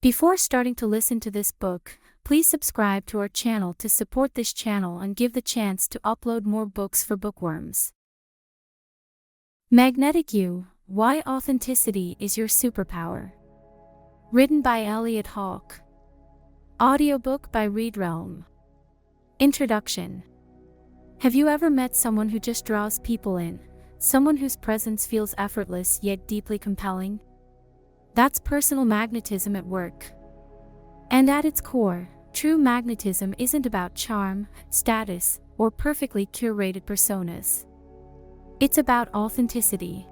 Before starting to listen to this book, please subscribe to our channel to support this channel and give the chance to upload more books for bookworms. Magnetic You: Why Authenticity is Your Superpower. Written by Elliot Hawke. Audiobook by ReadRealm. Introduction. Have you ever met someone who just draws people in? Someone whose presence feels effortless yet deeply compelling? That's personal magnetism at work. And at its core, true magnetism isn't about charm, status, or perfectly curated personas. It's about authenticity.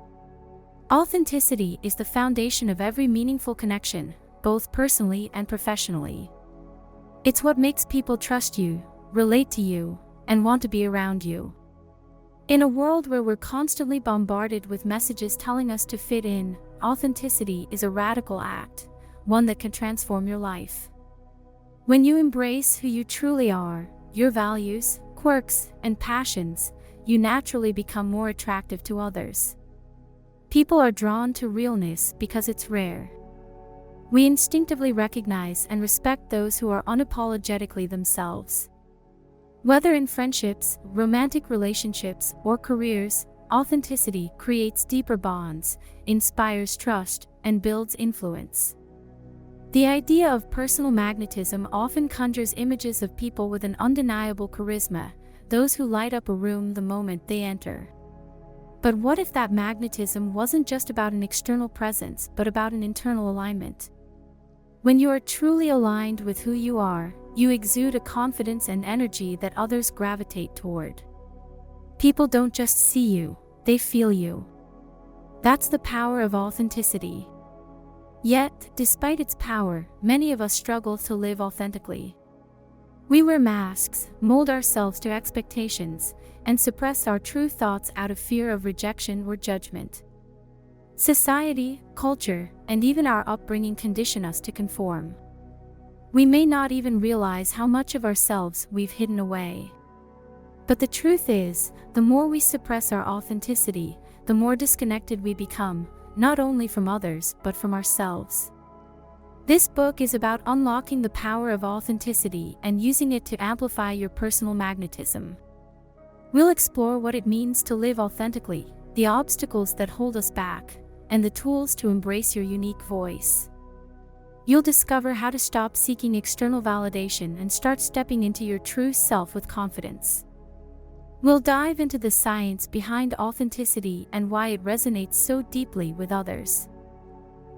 Authenticity is the foundation of every meaningful connection, both personally and professionally. It's what makes people trust you, relate to you, and want to be around you. In a world where we're constantly bombarded with messages telling us to fit in, authenticity is a radical act, one that can transform your life. When you embrace who you truly are, your values, quirks, and passions, you naturally become more attractive to others. People are drawn to realness because it's rare. We instinctively recognize and respect those who are unapologetically themselves. Whether in friendships, romantic relationships, or careers, authenticity creates deeper bonds, inspires trust, and builds influence. The idea of personal magnetism often conjures images of people with an undeniable charisma, those who light up a room the moment they enter. But what if that magnetism wasn't just about an external presence, but about an internal alignment? When you are truly aligned with who you are, you exude a confidence and energy that others gravitate toward. People don't just see you, they feel you. That's the power of authenticity. Yet, despite its power, many of us struggle to live authentically. We wear masks, mold ourselves to expectations, and suppress our true thoughts out of fear of rejection or judgment. Society, culture, and even our upbringing condition us to conform. We may not even realize how much of ourselves we've hidden away. But the truth is, the more we suppress our authenticity, the more disconnected we become, not only from others, but from ourselves. This book is about unlocking the power of authenticity and using it to amplify your personal magnetism. We'll explore what it means to live authentically, the obstacles that hold us back, and the tools to embrace your unique voice. You'll discover how to stop seeking external validation and start stepping into your true self with confidence. We'll dive into the science behind authenticity and why it resonates so deeply with others.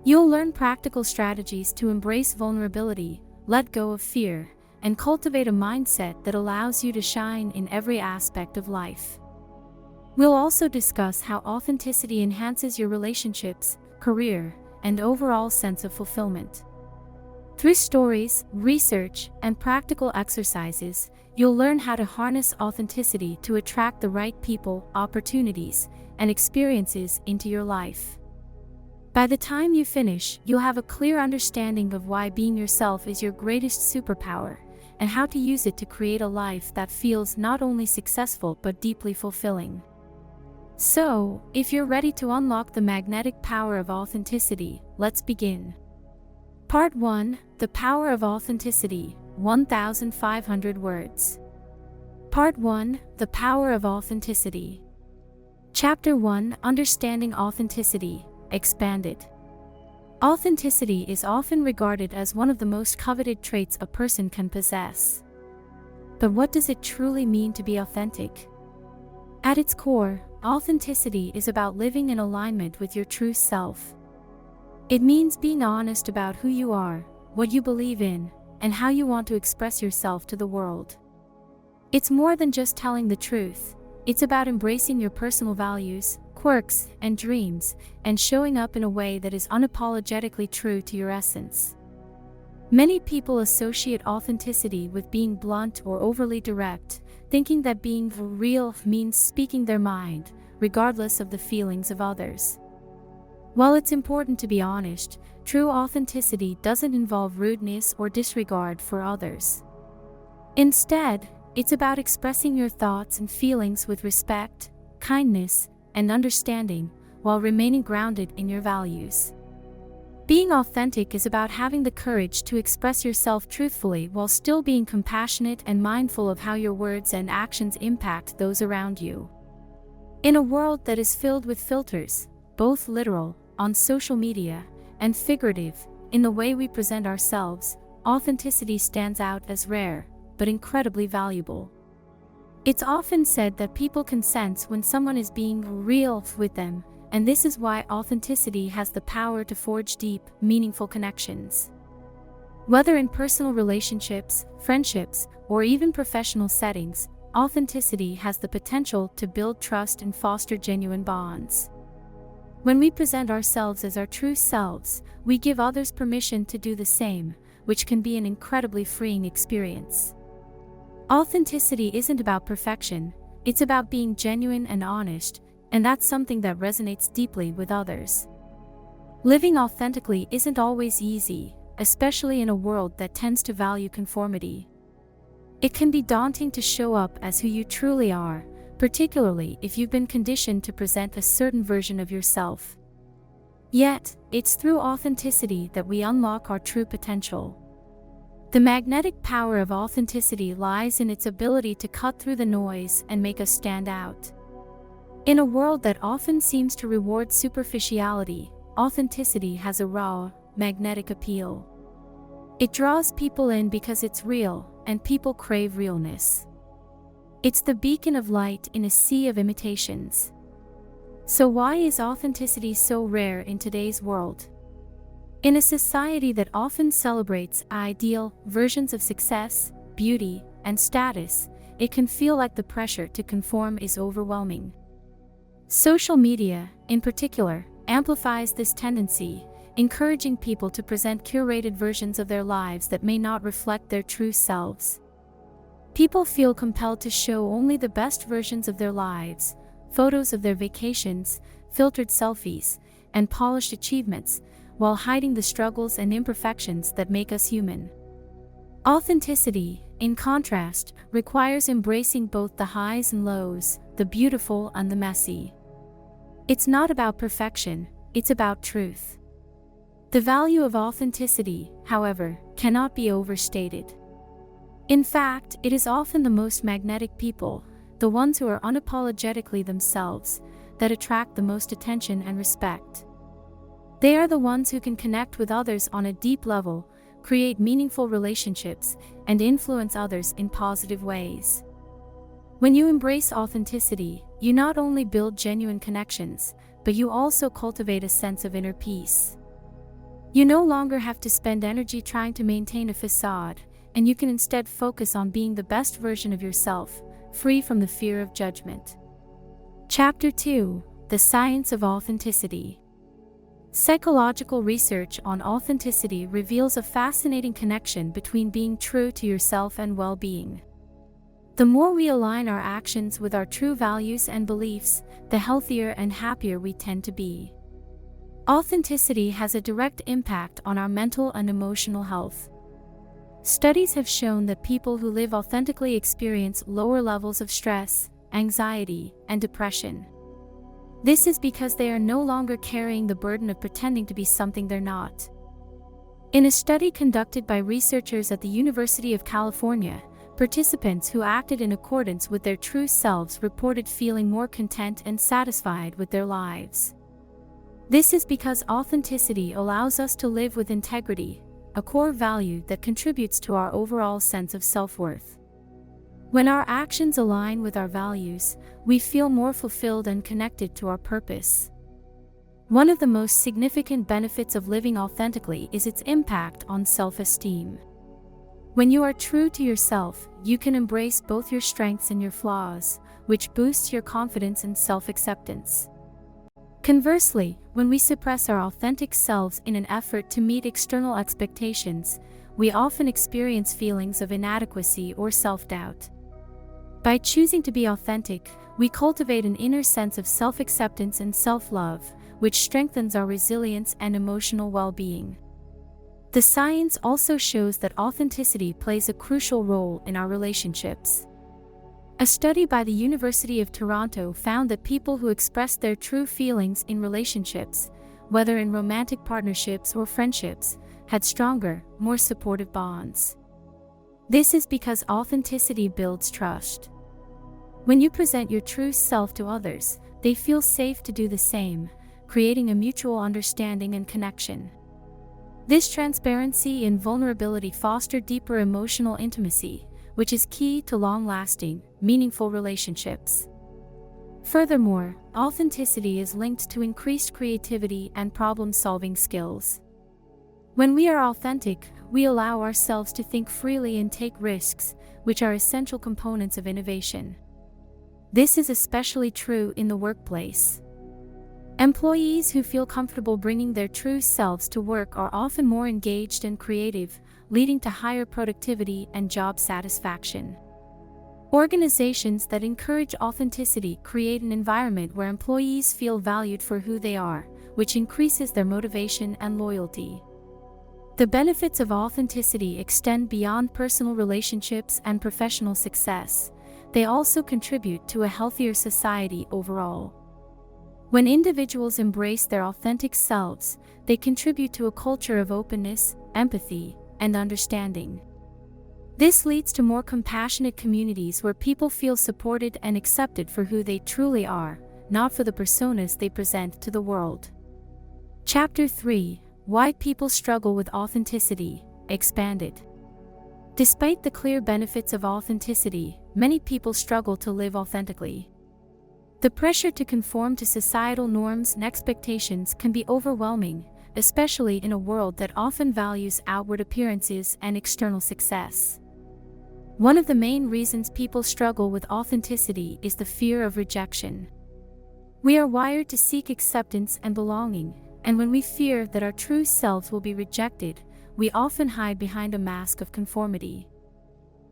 You'll learn practical strategies to embrace vulnerability, let go of fear, and cultivate a mindset that allows you to shine in every aspect of life. We'll also discuss how authenticity enhances your relationships, career, and overall sense of fulfillment. Through stories, research, and practical exercises, you'll learn how to harness authenticity to attract the right people, opportunities, and experiences into your life. By the time you finish, you'll have a clear understanding of why being yourself is your greatest superpower, and how to use it to create a life that feels not only successful but deeply fulfilling. So, if you're ready to unlock the magnetic power of authenticity, let's begin. Part 1: The Power of Authenticity, 1,500 Words. Part 1: The Power of Authenticity. Chapter 1: Understanding Authenticity, Expanded. Authenticity is often regarded as one of the most coveted traits a person can possess. But what does it truly mean to be authentic? At its core, authenticity is about living in alignment with your true self. It means being honest about who you are, what you believe in, and how you want to express yourself to the world. It's more than just telling the truth. It's about embracing your personal values, quirks, and dreams, and showing up in a way that is unapologetically true to your essence. Many people associate authenticity with being blunt or overly direct, thinking that being real means speaking their mind, regardless of the feelings of others. While it's important to be honest, true authenticity doesn't involve rudeness or disregard for others. Instead, it's about expressing your thoughts and feelings with respect, kindness, and understanding, while remaining grounded in your values. Being authentic is about having the courage to express yourself truthfully while still being compassionate and mindful of how your words and actions impact those around you. In a world that is filled with filters, both literal, on social media, and figurative, in the way we present ourselves, authenticity stands out as rare, but incredibly valuable. It's often said that people can sense when someone is being real with them, and this is why authenticity has the power to forge deep, meaningful connections. Whether in personal relationships, friendships, or even professional settings, authenticity has the potential to build trust and foster genuine bonds. When we present ourselves as our true selves, we give others permission to do the same, which can be an incredibly freeing experience. Authenticity isn't about perfection, it's about being genuine and honest, and that's something that resonates deeply with others. Living authentically isn't always easy, especially in a world that tends to value conformity. It can be daunting to show up as who you truly are, particularly if you've been conditioned to present a certain version of yourself. Yet, it's through authenticity that we unlock our true potential. The magnetic power of authenticity lies in its ability to cut through the noise and make us stand out. In a world that often seems to reward superficiality, authenticity has a raw, magnetic appeal. It draws people in because it's real, and people crave realness. It's the beacon of light in a sea of imitations. So why is authenticity so rare in today's world? In a society that often celebrates ideal versions of success, beauty, and status, it can feel like the pressure to conform is overwhelming. Social media, in particular, amplifies this tendency, encouraging people to present curated versions of their lives that may not reflect their true selves. People feel compelled to show only the best versions of their lives, photos of their vacations, filtered selfies, and polished achievements, while hiding the struggles and imperfections that make us human. Authenticity, in contrast, requires embracing both the highs and lows, the beautiful and the messy. It's not about perfection, it's about truth. The value of authenticity, however, cannot be overstated. In fact, it is often the most magnetic people, the ones who are unapologetically themselves, that attract the most attention and respect. They are the ones who can connect with others on a deep level, create meaningful relationships, and influence others in positive ways. When you embrace authenticity, you not only build genuine connections, but you also cultivate a sense of inner peace. You no longer have to spend energy trying to maintain a facade, and you can instead focus on being the best version of yourself, free from the fear of judgment. Chapter 2: The Science of Authenticity. Psychological research on authenticity reveals a fascinating connection between being true to yourself and well-being. The more we align our actions with our true values and beliefs, the healthier and happier we tend to be. Authenticity has a direct impact on our mental and emotional health. Studies have shown that people who live authentically experience lower levels of stress, anxiety, and depression. This is because they are no longer carrying the burden of pretending to be something they're not. In a study conducted by researchers at the University of California, participants who acted in accordance with their true selves reported feeling more content and satisfied with their lives. This is because authenticity allows us to live with integrity, a core value that contributes to our overall sense of self-worth. When our actions align with our values, we feel more fulfilled and connected to our purpose. One of the most significant benefits of living authentically is its impact on self-esteem. When you are true to yourself, you can embrace both your strengths and your flaws, which boosts your confidence and self-acceptance. Conversely, when we suppress our authentic selves in an effort to meet external expectations, we often experience feelings of inadequacy or self-doubt. By choosing to be authentic, we cultivate an inner sense of self-acceptance and self-love, which strengthens our resilience and emotional well-being. The science also shows that authenticity plays a crucial role in our relationships. A study by the University of Toronto found that people who expressed their true feelings in relationships whether in romantic partnerships or friendships, had stronger, more supportive bonds. This is because authenticity builds trust. When you present your true self to others, they feel safe to do the same, creating a mutual understanding and connection. This transparency and vulnerability foster deeper emotional intimacy, which is key to long-lasting, meaningful relationships. Furthermore, authenticity is linked to increased creativity and problem-solving skills. When we are authentic, we allow ourselves to think freely and take risks, which are essential components of innovation. This is especially true in the workplace. Employees who feel comfortable bringing their true selves to work are often more engaged and creative, leading to higher productivity and job satisfaction. Organizations that encourage authenticity create an environment where employees feel valued for who they are, which increases their motivation and loyalty. The benefits of authenticity extend beyond personal relationships and professional success. They also contribute to a healthier society overall. When individuals embrace their authentic selves, they contribute to a culture of openness, empathy, and understanding. This leads to more compassionate communities where people feel supported and accepted for who they truly are, not for the personas they present to the world. Chapter 3: Why People Struggle with Authenticity, expanded. Despite the clear benefits of authenticity, many people struggle to live authentically. The pressure to conform to societal norms and expectations can be overwhelming, especially in a world that often values outward appearances and external success. One of the main reasons people struggle with authenticity is the fear of rejection. We are wired to seek acceptance and belonging, and when we fear that our true selves will be rejected, we often hide behind a mask of conformity.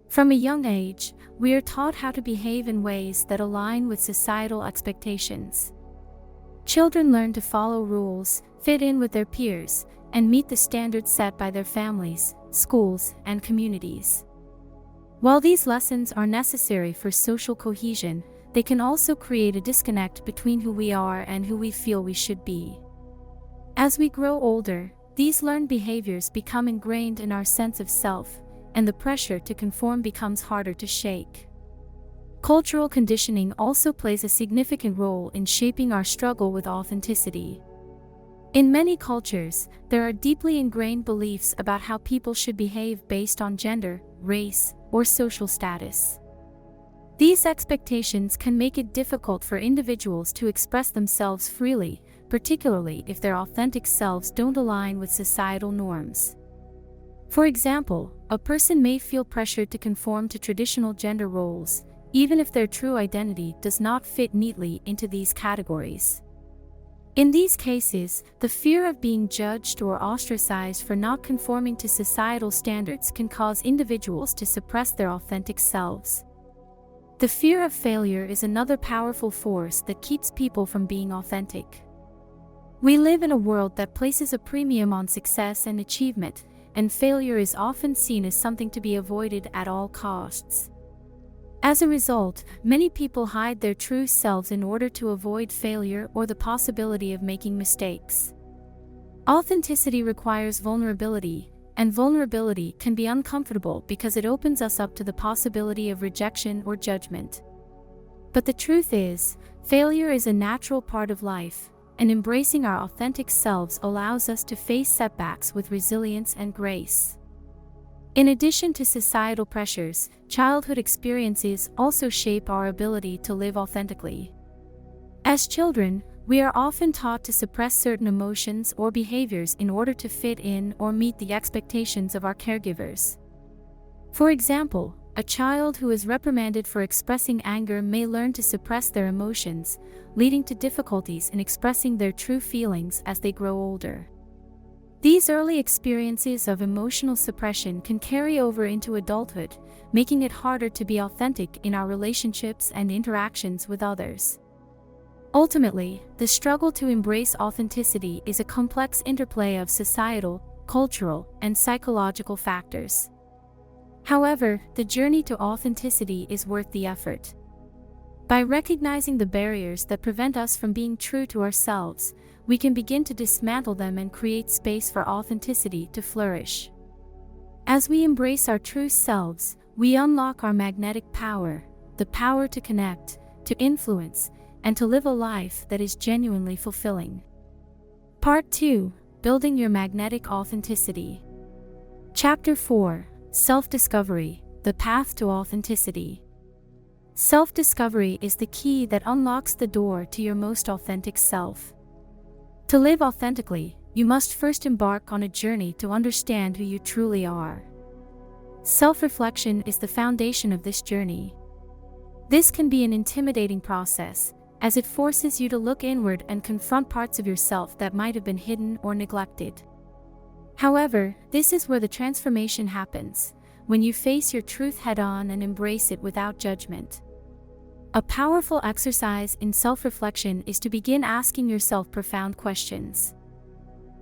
From a young age, we are taught how to behave in ways that align with societal expectations. Children learn to follow rules, fit in with their peers, and meet the standards set by their families, schools, and communities. While these lessons are necessary for social cohesion, they can also create a disconnect between who we are and who we feel we should be. As we grow older, these learned behaviors become ingrained in our sense of self, and the pressure to conform becomes harder to shake. Cultural conditioning also plays a significant role in shaping our struggle with authenticity. In many cultures, there are deeply ingrained beliefs about how people should behave based on gender, race, or social status. These expectations can make it difficult for individuals to express themselves freely, particularly if their authentic selves don't align with societal norms. For example, a person may feel pressured to conform to traditional gender roles, even if their true identity does not fit neatly into these categories. In these cases, the fear of being judged or ostracized for not conforming to societal standards can cause individuals to suppress their authentic selves. The fear of failure is another powerful force that keeps people from being authentic. We live in a world that places a premium on success and achievement, and failure is often seen as something to be avoided at all costs. As a result, many people hide their true selves in order to avoid failure or the possibility of making mistakes. Authenticity requires vulnerability, and vulnerability can be uncomfortable because it opens us up to the possibility of rejection or judgment. But the truth is, failure is a natural part of life, and embracing our authentic selves allows us to face setbacks with resilience and grace. In addition to societal pressures, childhood experiences also shape our ability to live authentically. As children, we are often taught to suppress certain emotions or behaviors in order to fit in or meet the expectations of our caregivers. For example, a child who is reprimanded for expressing anger may learn to suppress their emotions, leading to difficulties in expressing their true feelings as they grow older. These early experiences of emotional suppression can carry over into adulthood, making it harder to be authentic in our relationships and interactions with others. Ultimately, the struggle to embrace authenticity is a complex interplay of societal, cultural, and psychological factors. However, the journey to authenticity is worth the effort. By recognizing the barriers that prevent us from being true to ourselves, we can begin to dismantle them and create space for authenticity to flourish. As we embrace our true selves, we unlock our magnetic power, the power to connect, to influence, and to live a life that is genuinely fulfilling. Part 2: Building Your Magnetic Authenticity. Chapter 4: Self-Discovery, the Path to Authenticity. Self-discovery is the key that unlocks the door to your most authentic self. To live authentically, you must first embark on a journey to understand who you truly are. Self-reflection is the foundation of this journey. This can be an intimidating process, as it forces you to look inward and confront parts of yourself that might have been hidden or neglected. However, this is where the transformation happens, when you face your truth head-on and embrace it without judgment. A powerful exercise in self-reflection is to begin asking yourself profound questions.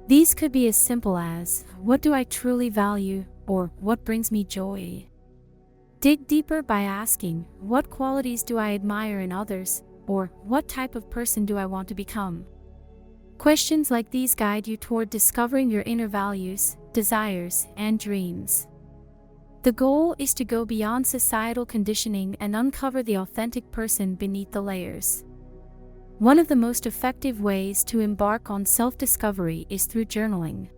These could be as simple as, what do I truly value, or what brings me joy? Dig deeper by asking, what qualities do I admire in others, or what type of person do I want to become? Questions like these guide you toward discovering your inner values, desires, and dreams. The goal is to go beyond societal conditioning and uncover the authentic person beneath the layers. One of the most effective ways to embark on self-discovery is through journaling.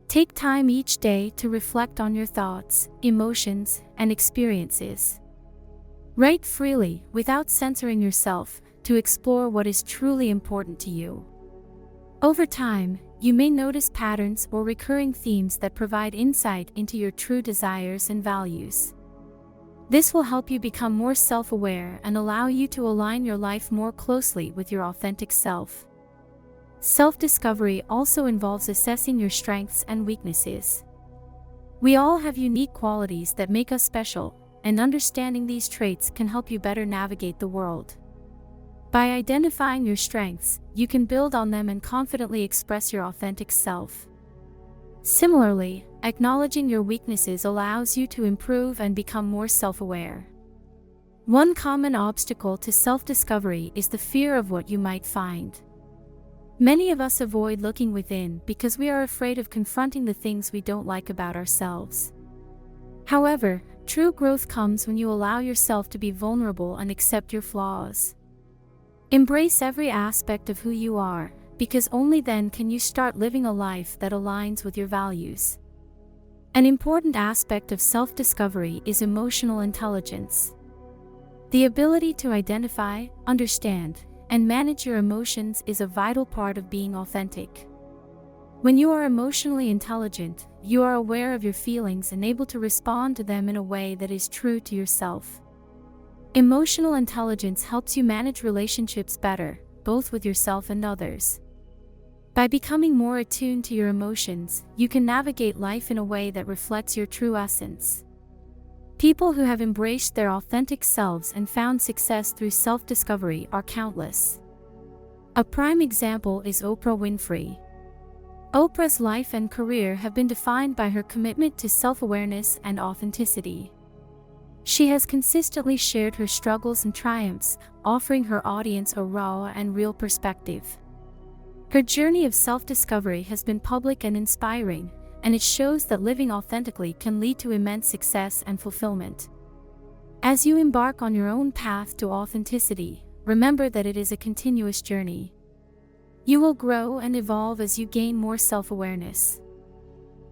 Take time each day to reflect on your thoughts, emotions, and experiences. Write freely, without censoring yourself, to explore what is truly important to you. Over time, you may notice patterns or recurring themes that provide insight into your true desires and values. This will help you become more self-aware and allow you to align your life more closely with your authentic self. Self-discovery also involves assessing your strengths and weaknesses. We all have unique qualities that make us special, and understanding these traits can help you better navigate the world. By identifying your strengths, you can build on them and confidently express your authentic self. Similarly, acknowledging your weaknesses allows you to improve and become more self-aware. One common obstacle to self-discovery is the fear of what you might find. Many of us avoid looking within because we are afraid of confronting the things we don't like about ourselves. However, true growth comes when you allow yourself to be vulnerable and accept your flaws. Embrace every aspect of who you are, because only then can you start living a life that aligns with your values. An important aspect of self-discovery is emotional intelligence. The ability to identify, understand, and manage your emotions is a vital part of being authentic. When you are emotionally intelligent, you are aware of your feelings and able to respond to them in a way that is true to yourself. Emotional intelligence helps you manage relationships better, both with yourself and others. By becoming more attuned to your emotions, you can navigate life in a way that reflects your true essence. People who have embraced their authentic selves and found success through self-discovery are countless. A prime example is Oprah Winfrey. Oprah's life and career have been defined by her commitment to self-awareness and authenticity. She has consistently shared her struggles and triumphs, offering her audience a raw and real perspective. Her journey of self-discovery has been public and inspiring, and it shows that living authentically can lead to immense success and fulfillment. As you embark on your own path to authenticity, remember that it is a continuous journey. You will grow and evolve as you gain more self-awareness.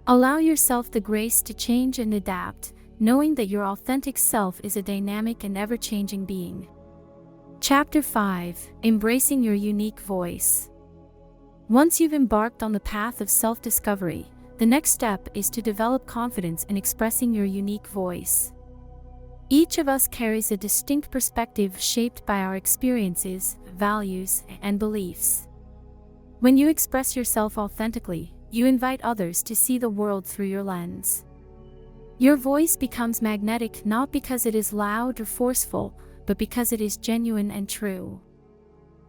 Allow yourself the grace to change and adapt, knowing that your authentic self is a dynamic and ever-changing being. Chapter 5: Embracing Your Unique Voice. Once you've embarked on the path of self-discovery, the next step is to develop confidence in expressing your unique voice. Each of us carries a distinct perspective shaped by our experiences, values, and beliefs. When you express yourself authentically, you invite others to see the world through your lens. Your voice becomes magnetic not because it is loud or forceful, but because it is genuine and true.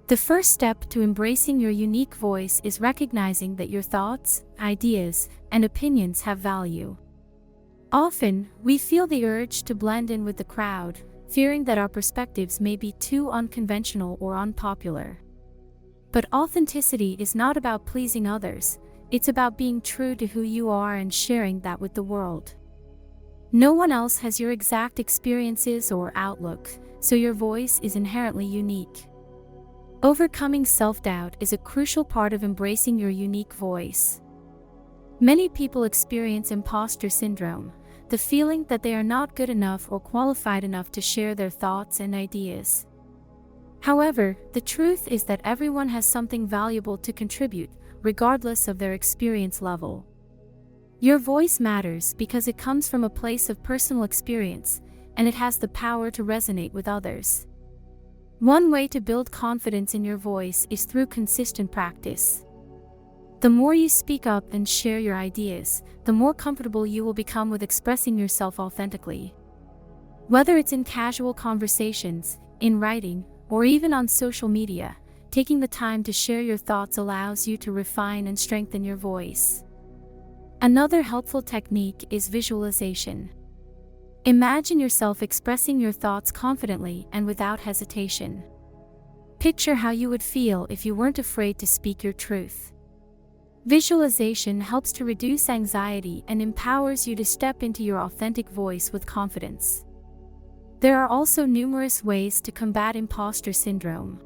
The first step to embracing your unique voice is recognizing that your thoughts, ideas, and opinions have value. Often, we feel the urge to blend in with the crowd, fearing that our perspectives may be too unconventional or unpopular. But authenticity is not about pleasing others, it's about being true to who you are and sharing that with the world. No one else has your exact experiences or outlook, so your voice is inherently unique. Overcoming self-doubt is a crucial part of embracing your unique voice. Many people experience imposter syndrome, the feeling that they are not good enough or qualified enough to share their thoughts and ideas. However, the truth is that everyone has something valuable to contribute, regardless of their experience level. Your voice matters because it comes from a place of personal experience, and it has the power to resonate with others. One way to build confidence in your voice is through consistent practice. The more you speak up and share your ideas, the more comfortable you will become with expressing yourself authentically. Whether it's in casual conversations, in writing, or even on social media, taking the time to share your thoughts allows you to refine and strengthen your voice. Another helpful technique is visualization. Imagine yourself expressing your thoughts confidently and without hesitation. Picture how you would feel if you weren't afraid to speak your truth. Visualization helps to reduce anxiety and empowers you to step into your authentic voice with confidence. There are also numerous ways to combat imposter syndrome.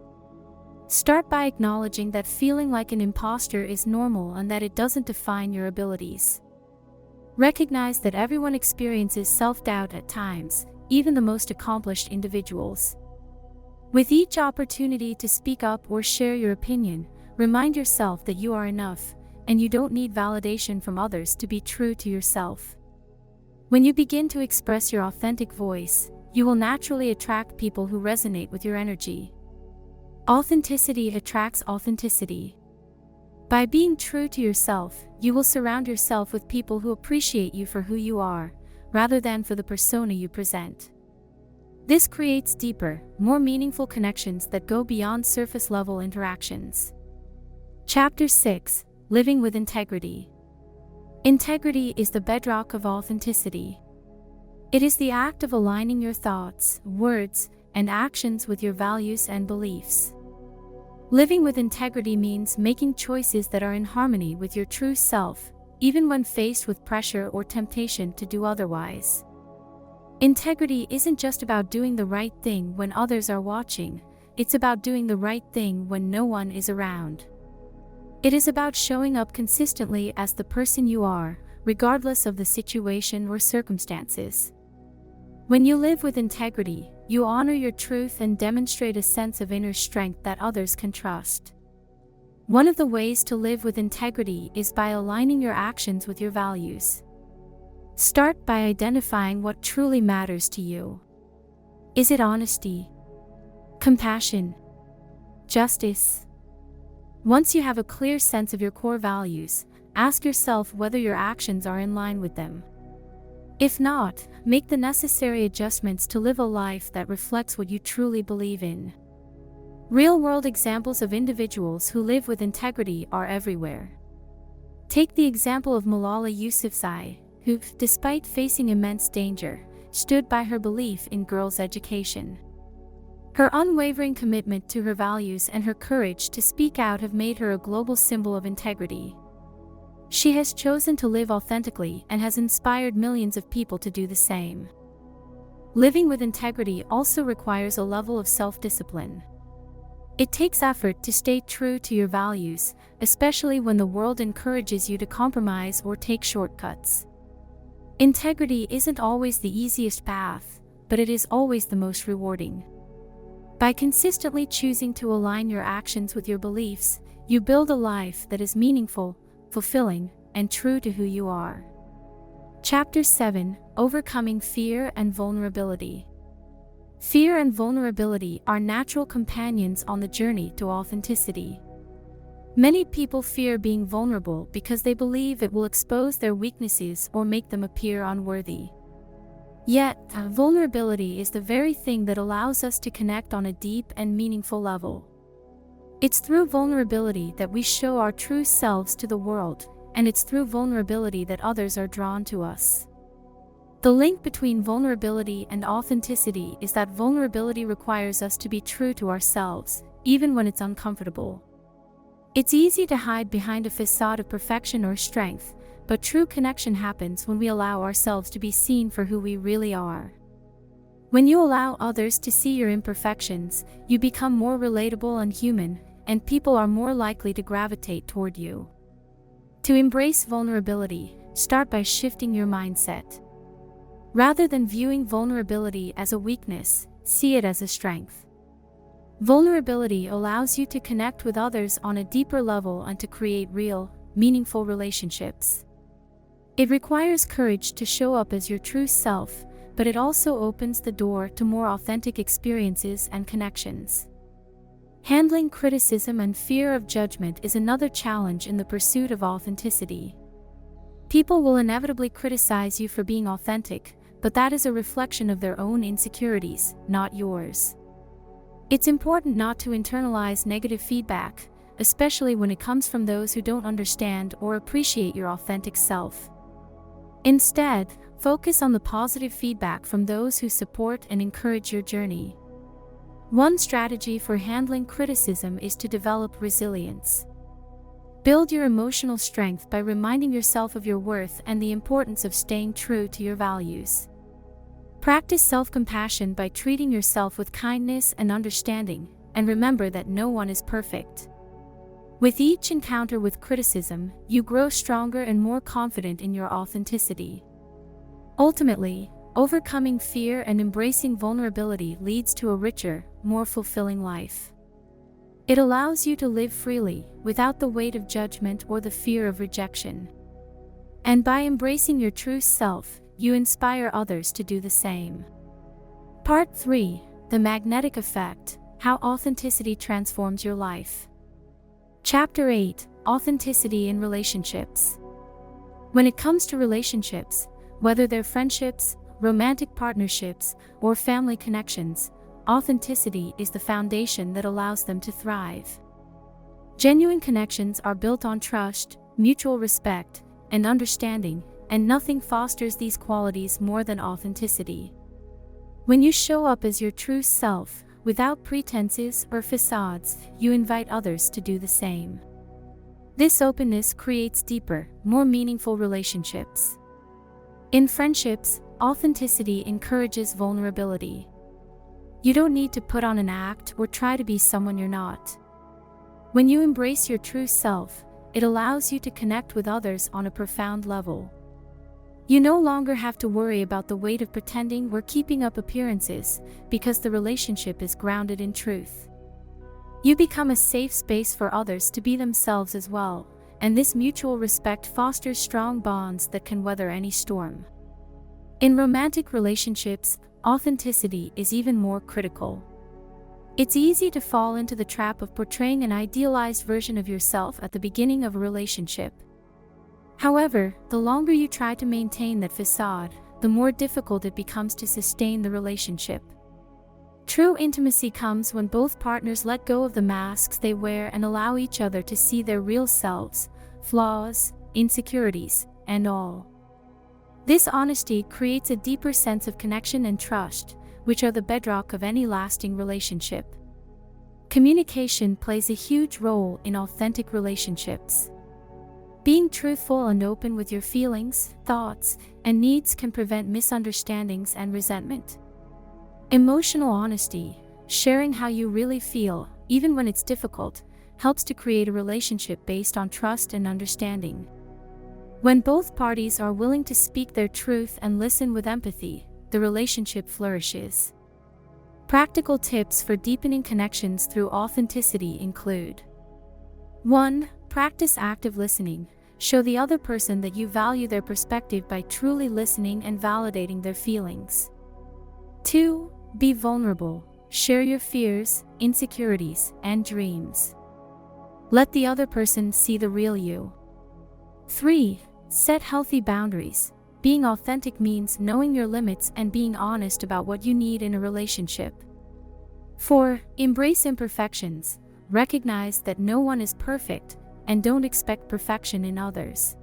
Start by acknowledging that feeling like an imposter is normal and that it doesn't define your abilities. Recognize that everyone experiences self-doubt at times, even the most accomplished individuals. With each opportunity to speak up or share your opinion, remind yourself that you are enough, and you don't need validation from others to be true to yourself. When you begin to express your authentic voice, you will naturally attract people who resonate with your energy. Authenticity attracts authenticity. By being true to yourself, you will surround yourself with people who appreciate you for who you are, rather than for the persona you present. This creates deeper, more meaningful connections that go beyond surface-level interactions. Chapter 6: Living with Integrity. Integrity is the bedrock of authenticity. It is the act of aligning your thoughts, words, and actions with your values and beliefs. Living with integrity means making choices that are in harmony with your true self, even when faced with pressure or temptation to do otherwise. Integrity isn't just about doing the right thing when others are watching, it's about doing the right thing when no one is around. It is about showing up consistently as the person you are, regardless of the situation or circumstances. When you live with integrity, you honor your truth and demonstrate a sense of inner strength that others can trust. One of the ways to live with integrity is by aligning your actions with your values. Start by identifying what truly matters to you. Is it honesty? Compassion? Justice? Once you have a clear sense of your core values, ask yourself whether your actions are in line with them. If not, make the necessary adjustments to live a life that reflects what you truly believe in. Real-world examples of individuals who live with integrity are everywhere. Take the example of Malala Yousafzai, who, despite facing immense danger, stood by her belief in girls' education. Her unwavering commitment to her values and her courage to speak out have made her a global symbol of integrity. She has chosen to live authentically and has inspired millions of people to do the same. Living with integrity also requires a level of self-discipline. It takes effort to stay true to your values, especially when the world encourages you to compromise or take shortcuts. Integrity isn't always the easiest path, but it is always the most rewarding. By consistently choosing to align your actions with your beliefs, you build a life that is meaningful, fulfilling, and true to who you are. Chapter 7: Overcoming Fear and Vulnerability. Fear and vulnerability are natural companions on the journey to authenticity. Many people fear being vulnerable because they believe it will expose their weaknesses or make them appear unworthy. Yet, vulnerability is the very thing that allows us to connect on a deep and meaningful level. It's through vulnerability that we show our true selves to the world, and it's through vulnerability that others are drawn to us. The link between vulnerability and authenticity is that vulnerability requires us to be true to ourselves, even when it's uncomfortable. It's easy to hide behind a facade of perfection or strength, but true connection happens when we allow ourselves to be seen for who we really are. When you allow others to see your imperfections, you become more relatable and human, and people are more likely to gravitate toward you. To embrace vulnerability, start by shifting your mindset. Rather than viewing vulnerability as a weakness, see it as a strength. Vulnerability allows you to connect with others on a deeper level and to create real, meaningful relationships. It requires courage to show up as your true self, but it also opens the door to more authentic experiences and connections. Handling criticism and fear of judgment is another challenge in the pursuit of authenticity. People will inevitably criticize you for being authentic, but that is a reflection of their own insecurities, not yours. It's important not to internalize negative feedback, especially when it comes from those who don't understand or appreciate your authentic self. Instead, focus on the positive feedback from those who support and encourage your journey. One strategy for handling criticism is to develop resilience. Build your emotional strength by reminding yourself of your worth and the importance of staying true to your values. Practice self-compassion by treating yourself with kindness and understanding, and remember that no one is perfect. With each encounter with criticism, you grow stronger and more confident in your authenticity. Ultimately, overcoming fear and embracing vulnerability leads to a richer, more fulfilling life. It allows you to live freely, without the weight of judgment or the fear of rejection. And by embracing your true self, you inspire others to do the same. Part 3: The Magnetic Effect: How Authenticity Transforms Your Life. Chapter 8: Authenticity in Relationships. When it comes to relationships, whether they're friendships, romantic partnerships, or family connections, authenticity is the foundation that allows them to thrive. Genuine connections are built on trust, mutual respect, and understanding, and nothing fosters these qualities more than authenticity. When you show up as your true self, without pretenses or facades, you invite others to do the same. This openness creates deeper, more meaningful relationships. In friendships, authenticity encourages vulnerability. You don't need to put on an act or try to be someone you're not. When you embrace your true self, it allows you to connect with others on a profound level. You no longer have to worry about the weight of pretending or keeping up appearances, because the relationship is grounded in truth. You become a safe space for others to be themselves as well, and this mutual respect fosters strong bonds that can weather any storm. In romantic relationships, authenticity is even more critical. It's easy to fall into the trap of portraying an idealized version of yourself at the beginning of a relationship. However, the longer you try to maintain that facade, the more difficult it becomes to sustain the relationship. True intimacy comes when both partners let go of the masks they wear and allow each other to see their real selves, flaws, insecurities, and all. This honesty creates a deeper sense of connection and trust, which are the bedrock of any lasting relationship. Communication plays a huge role in authentic relationships. Being truthful and open with your feelings, thoughts, and needs can prevent misunderstandings and resentment. Emotional honesty, sharing how you really feel, even when it's difficult, helps to create a relationship based on trust and understanding. When both parties are willing to speak their truth and listen with empathy, the relationship flourishes. Practical tips for deepening connections through authenticity include: 1. Practice active listening. Show the other person that you value their perspective by truly listening and validating their feelings. 2. Be vulnerable. Share your fears, insecurities, and dreams. Let the other person see the real you. 3. Set healthy boundaries. Being authentic means knowing your limits and being honest about what you need in a relationship. 4. Embrace imperfections. Recognize that no one is perfect, and don't expect perfection in others.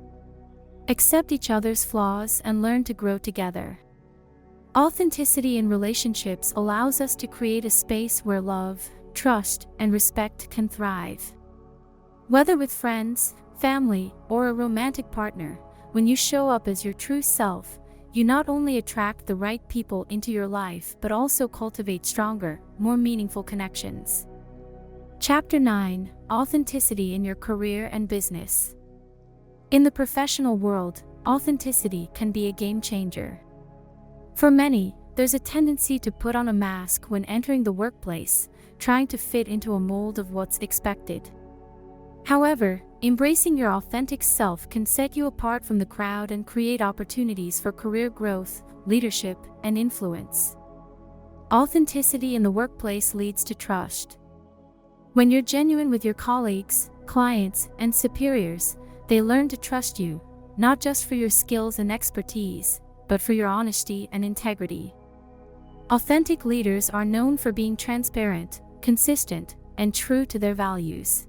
Accept each other's flaws and learn to grow together. Authenticity in relationships allows us to create a space where love, trust, and respect can thrive. Whether with friends, family, or a romantic partner, when you show up as your true self, you not only attract the right people into your life but also cultivate stronger, more meaningful connections. Chapter 9: Authenticity in Your Career and Business. In the professional world, authenticity can be a game changer. For many, there's a tendency to put on a mask when entering the workplace, trying to fit into a mold of what's expected. However, embracing your authentic self can set you apart from the crowd and create opportunities for career growth, leadership, and influence. Authenticity in the workplace leads to trust. When you're genuine with your colleagues, clients, and superiors, they learn to trust you, not just for your skills and expertise, but for your honesty and integrity. Authentic leaders are known for being transparent, consistent, and true to their values.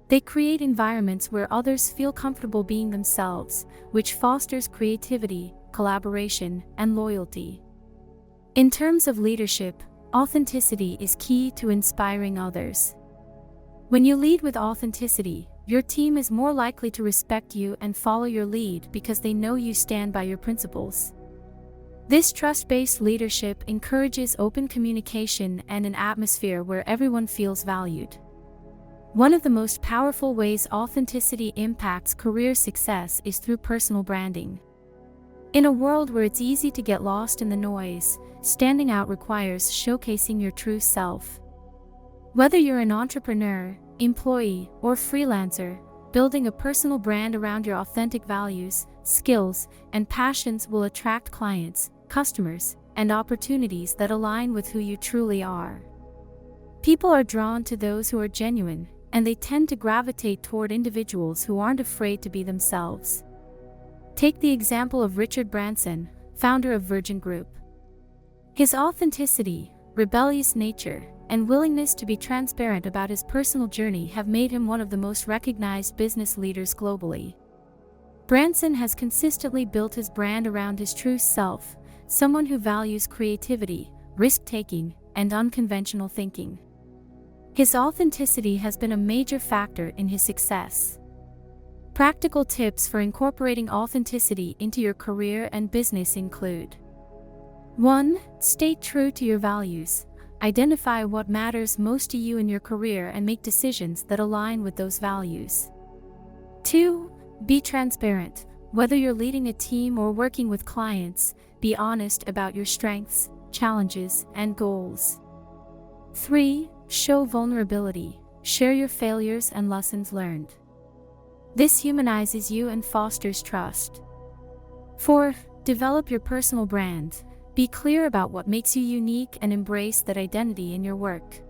They create environments where others feel comfortable being themselves, which fosters creativity, collaboration, and loyalty. In terms of leadership, authenticity is key to inspiring others. When you lead with authenticity, your team is more likely to respect you and follow your lead because they know you stand by your principles. This trust-based leadership encourages open communication and an atmosphere where everyone feels valued. One of the most powerful ways authenticity impacts career success is through personal branding. In a world where it's easy to get lost in the noise, standing out requires showcasing your true self. Whether you're an entrepreneur, employee, or freelancer, building a personal brand around your authentic values, skills, and passions will attract clients, customers, and opportunities that align with who you truly are. People are drawn to those who are genuine, and they tend to gravitate toward individuals who aren't afraid to be themselves. Take the example of Richard Branson, founder of Virgin Group. His authenticity, rebellious nature, and willingness to be transparent about his personal journey have made him one of the most recognized business leaders globally. Branson has consistently built his brand around his true self, someone who values creativity, risk-taking, and unconventional thinking. His authenticity has been a major factor in his success. Practical tips for incorporating authenticity into your career and business include: 1. Stay true to your values. Identify what matters most to you in your career and make decisions that align with those values. 2. Be transparent. Whether you're leading a team or working with clients, be honest about your strengths, challenges, and goals. 3. Show vulnerability. Share your failures and lessons learned. This humanizes you and fosters trust. 4. Develop your personal brand. Be clear about what makes you unique and embrace that identity in your work.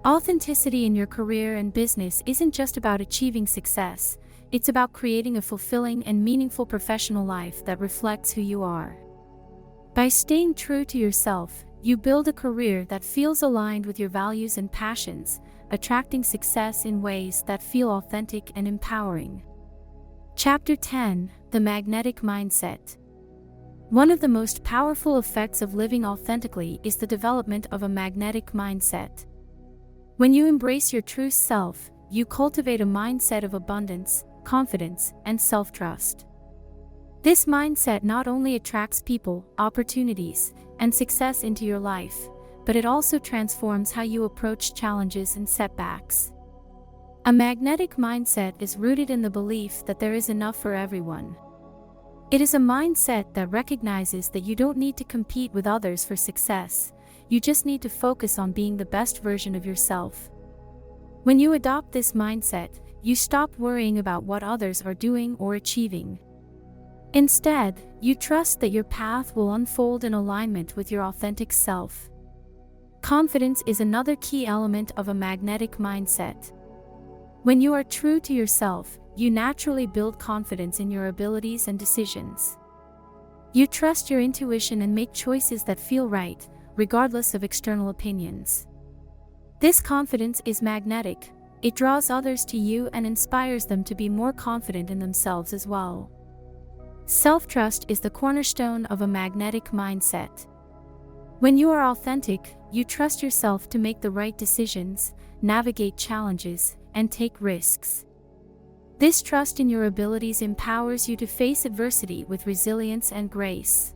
Authenticity in your career and business isn't just about achieving success, it's about creating a fulfilling and meaningful professional life that reflects who you are. By staying true to yourself, you build a career that feels aligned with your values and passions, attracting success in ways that feel authentic and empowering. Chapter 10: The Magnetic Mindset. One of the most powerful effects of living authentically is the development of a magnetic mindset. When you embrace your true self, you cultivate a mindset of abundance, confidence, and self-trust. This mindset not only attracts people, opportunities, and success into your life, but it also transforms how you approach challenges and setbacks. A magnetic mindset is rooted in the belief that there is enough for everyone. It is a mindset that recognizes that you don't need to compete with others for success, you just need to focus on being the best version of yourself. When you adopt this mindset, you stop worrying about what others are doing or achieving. Instead, you trust that your path will unfold in alignment with your authentic self. Confidence is another key element of a magnetic mindset. When you are true to yourself, you naturally build confidence in your abilities and decisions. You trust your intuition and make choices that feel right, regardless of external opinions. This confidence is magnetic. It draws others to you and inspires them to be more confident in themselves as well. Self-trust is the cornerstone of a magnetic mindset. When you are authentic, you trust yourself to make the right decisions, navigate challenges, and take risks. This trust in your abilities empowers you to face adversity with resilience and grace.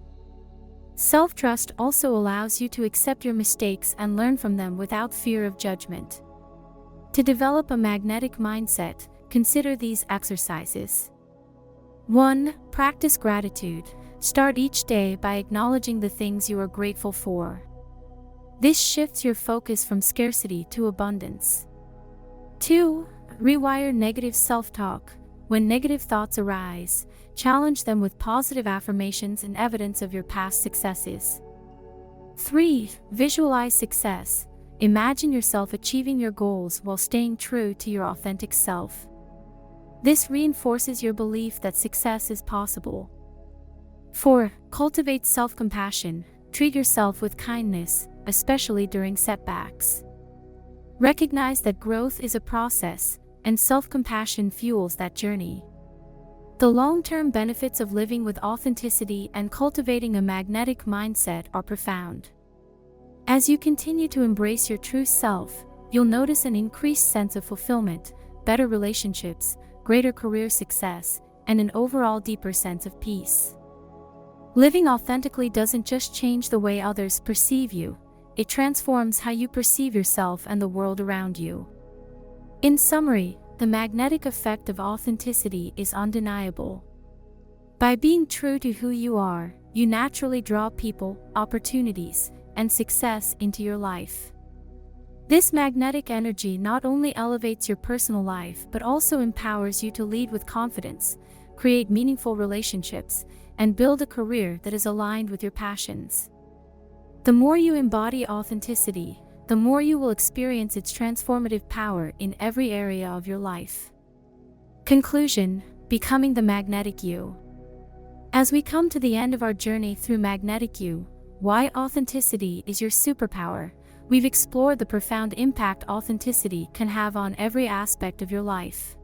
Self-trust also allows you to accept your mistakes and learn from them without fear of judgment. To develop a magnetic mindset, consider these exercises. 1. Practice gratitude. Start each day by acknowledging the things you are grateful for. This shifts your focus from scarcity to abundance. 2. Rewire negative self-talk. When negative thoughts arise, challenge them with positive affirmations and evidence of your past successes. 3. Visualize success. Imagine yourself achieving your goals while staying true to your authentic self. This reinforces your belief that success is possible. 4. Cultivate self-compassion. Treat yourself with kindness, especially during setbacks. Recognize that growth is a process, and self-compassion fuels that journey. The long-term benefits of living with authenticity and cultivating a magnetic mindset are profound. As you continue to embrace your true self, you'll notice an increased sense of fulfillment, better relationships, greater career success, and an overall deeper sense of peace. Living authentically doesn't just change the way others perceive you, it transforms how you perceive yourself and the world around you. In summary, the magnetic effect of authenticity is undeniable. By being true to who you are, you naturally draw people, opportunities, and success into your life. This magnetic energy not only elevates your personal life but also empowers you to lead with confidence, create meaningful relationships, and build a career that is aligned with your passions. The more you embody authenticity, the more you will experience its transformative power in every area of your life. Conclusion: becoming the magnetic you. As we come to the end of our journey through Magnetic You, why authenticity is your superpower, we've explored the profound impact authenticity can have on every aspect of your life.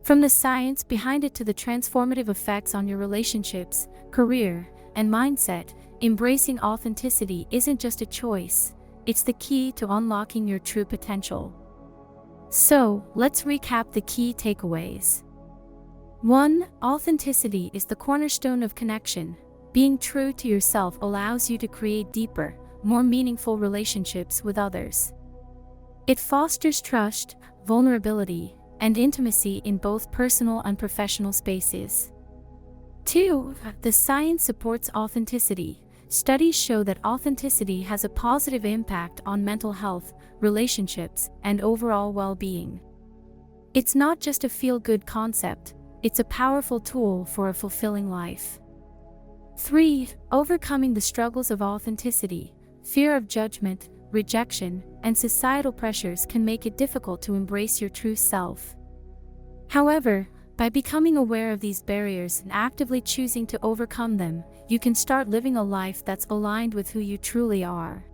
From the science behind it to the transformative effects on your relationships, career, and mindset, embracing authenticity isn't just a choice, it's the key to unlocking your true potential. So, let's recap the key takeaways. 1. Authenticity is the cornerstone of connection. Being true to yourself allows you to create deeper, more meaningful relationships with others. It fosters trust, vulnerability, and intimacy in both personal and professional spaces. 2. The science supports authenticity. Studies show that authenticity has a positive impact on mental health, relationships, and overall well-being. It's not just a feel-good concept, it's a powerful tool for a fulfilling life. 3. Overcoming the struggles of authenticity. Fear of judgment, rejection, and societal pressures can make it difficult to embrace your true self. However, by becoming aware of these barriers and actively choosing to overcome them, you can start living a life that's aligned with who you truly are.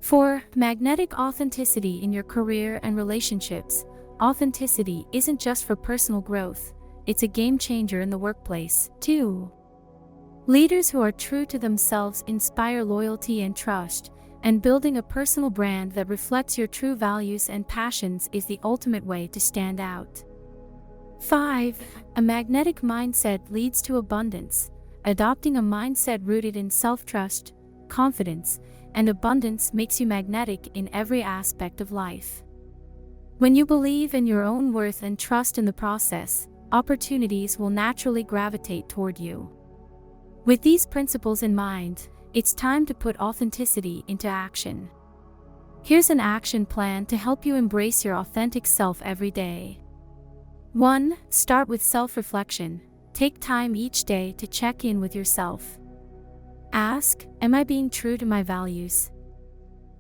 4. Magnetic authenticity in your career and relationships. Authenticity isn't just for personal growth, it's a game changer in the workplace, too. Leaders who are true to themselves inspire loyalty and trust, and building a personal brand that reflects your true values and passions is the ultimate way to stand out. 5. A magnetic mindset leads to abundance. Adopting a mindset rooted in self-trust, confidence, and abundance makes you magnetic in every aspect of life. When you believe in your own worth and trust in the process, opportunities will naturally gravitate toward you. With these principles in mind, it's time to put authenticity into action. Here's an action plan to help you embrace your authentic self every day. 1. Start with self-reflection. Take time each day to check in with yourself. Ask, am I being true to my values?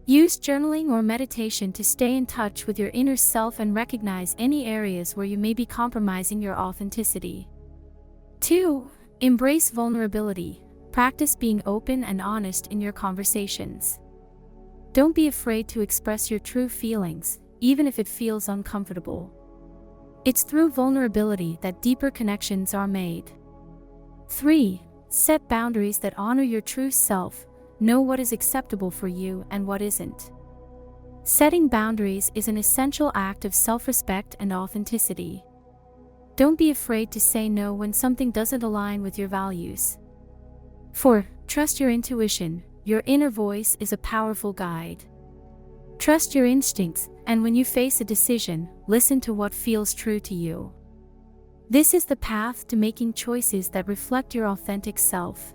Use journaling or meditation to stay in touch with your inner self and recognize any areas where you may be compromising your authenticity. 2. Embrace vulnerability. Practice being open and honest in your conversations. Don't be afraid to express your true feelings, even if it feels uncomfortable. It's through vulnerability that deeper connections are made. 3. Set boundaries that honor your true self. Know what is acceptable for you and what isn't. Setting boundaries is an essential act of self-respect and authenticity. Don't be afraid to say no when something doesn't align with your values. 4. Trust your intuition. Your inner voice is a powerful guide. Trust your instincts, and when you face a decision, listen to what feels true to you. This is the path to making choices that reflect your authentic self.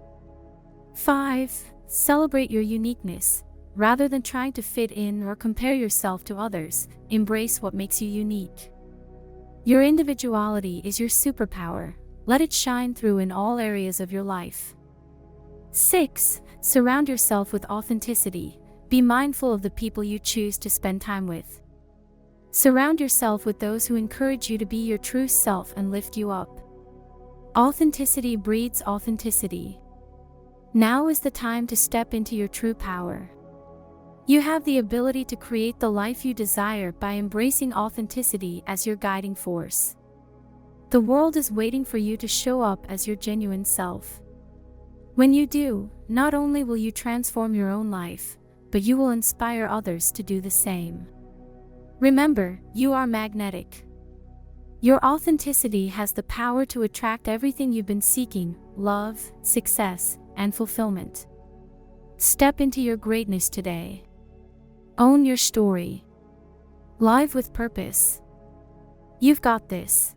5. Celebrate your uniqueness. Rather than trying to fit in or compare yourself to others, embrace what makes you unique. Your individuality is your superpower. Let it shine through in all areas of your life. 6. Surround yourself with authenticity. Be mindful of the people you choose to spend time with. Surround yourself with those who encourage you to be your true self and lift you up. Authenticity breeds authenticity. Now is the time to step into your true power. You have the ability to create the life you desire by embracing authenticity as your guiding force. The world is waiting for you to show up as your genuine self. When you do, not only will you transform your own life, but you will inspire others to do the same. Remember, you are magnetic. Your authenticity has the power to attract everything you've been seeking: love, success, and fulfillment. Step into your greatness today. Own your story. Live with purpose. You've got this.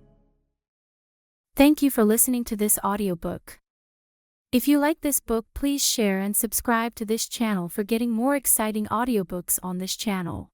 Thank you for listening to this audiobook. If you like this book, please share and subscribe to this channel for getting more exciting audiobooks on this channel.